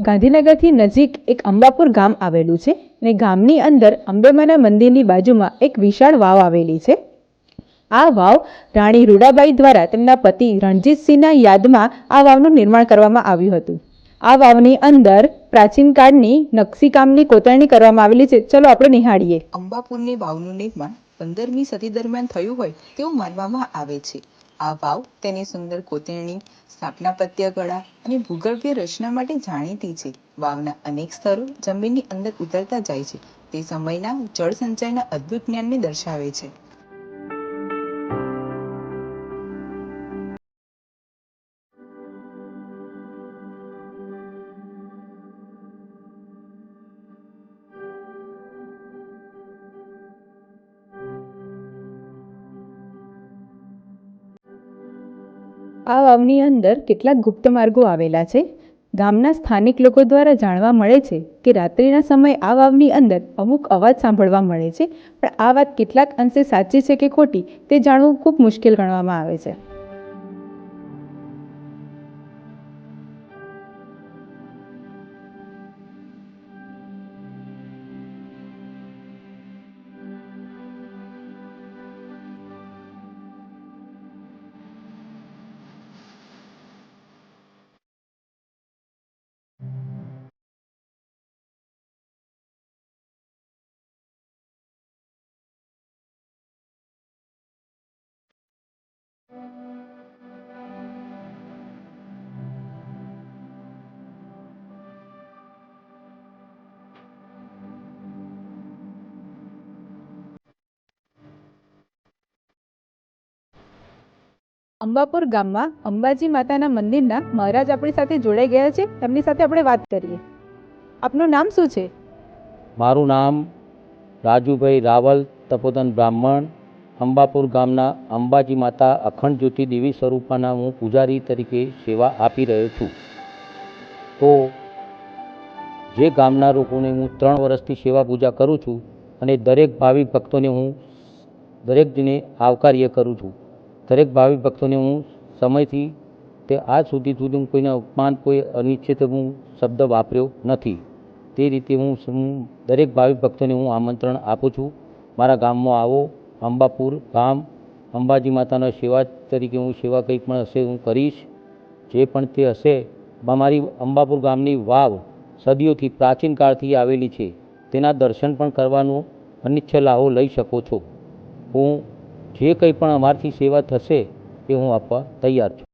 ગાંધીનગરથી નજીક એક અંબાપુર ગામ આવેલું છે અને ગામની અંદર અંબેમાના મંદિરની બાજુમાં એક વિશાળ વાવ આવેલી છે. આ વાવ રાણી રૂડાબાઈ દ્વારા તેમના પતિ રણજીતસિંહના યાદમાં આ વાવનું નિર્માણ કરવામાં આવ્યું હતું. આ વાવની અંદર પ્રાચીન કાળની નકશીકામની કોતરણી કરવામાં આવેલી છે. ચલો આપણે નિહાળીએ. અંબાપુરની વાવનું નિર્માણ 15મી સદી દરમિયાન થયું હોય તેવું માનવામાં આવે છે. આ વાવ તેની સુંદર કોતરણી, સ્થાપનાપત્ય કળા અને ભૂગર્ભીય રચના માટે જાણીતી છે. વાવના અનેક સ્તરો જમીનની અંદર ઉતરતા જાય છે. તે સમયના જળ સંચયના અદ્ભુત જ્ઞાનને દર્શાવે છે. આ વાવની અંદર કેટલાક ગુપ્ત માર્ગો આવેલા છે. ગામના સ્થાનિક લોકો દ્વારા જાણવા મળે છે કે રાત્રિના સમયે આ વાવની અંદર અમુક અવાજ સાંભળવા મળે છે, પણ આ વાત કેટલાક અંશે સાચી છે કે ખોટી તે જાણવું ખૂબ મુશ્કેલ ગણવામાં આવે છે. અંબાપુર ગામમાં અંબાજી માતાના મંદિરના મહારાજ આપણી સાથે જોડાઈ ગયા છે. તેમની સાથે આપણે વાત કરીએ. આપનું નામ શું છે? મારું નામ રાજુભાઈ રાવલ, તપોધન બ્રાહ્મણ, અંબાપુર ગામના અંબાજી માતા અખંડ જ્યોતિ દેવી સ્વરૂપાના હું પૂજારી તરીકે સેવા આપી રહ્યો છું. તો જે ગામના લોકોને હું 3 વર્ષથી સેવા પૂજા કરું છું અને દરેક ભાવિક ભક્તોને હું દરેકને આવકાર્ય કરું છું. દરેક ભાવિક ભક્તોને હું સમયથી તે આજ સુધી હું કોઈને અપમાન, કોઈ અનિચ્છિત હું શબ્દ વાપર્યો નથી. તે રીતે હું દરેક ભાવિક ભક્તોને હું આમંત્રણ આપું છું. મારા ગામમાં આવો. અંબાપુર ગામ અંબાજી માતાના સેવા તરીકે હું સેવા કંઈ પણ હશે હું કરીશ. જે પણ તે હશે. મારી અંબાપુર ગામની વાવ સદીઓથી પ્રાચીન કાળથી આવેલી છે. તેના દર્શન પણ કરવાનો અનિચ્છ લાહો લઈ શકો છો. હું જે કંઈ પણ અમારથી સેવા થશે એ હું આપવા તૈયાર છું.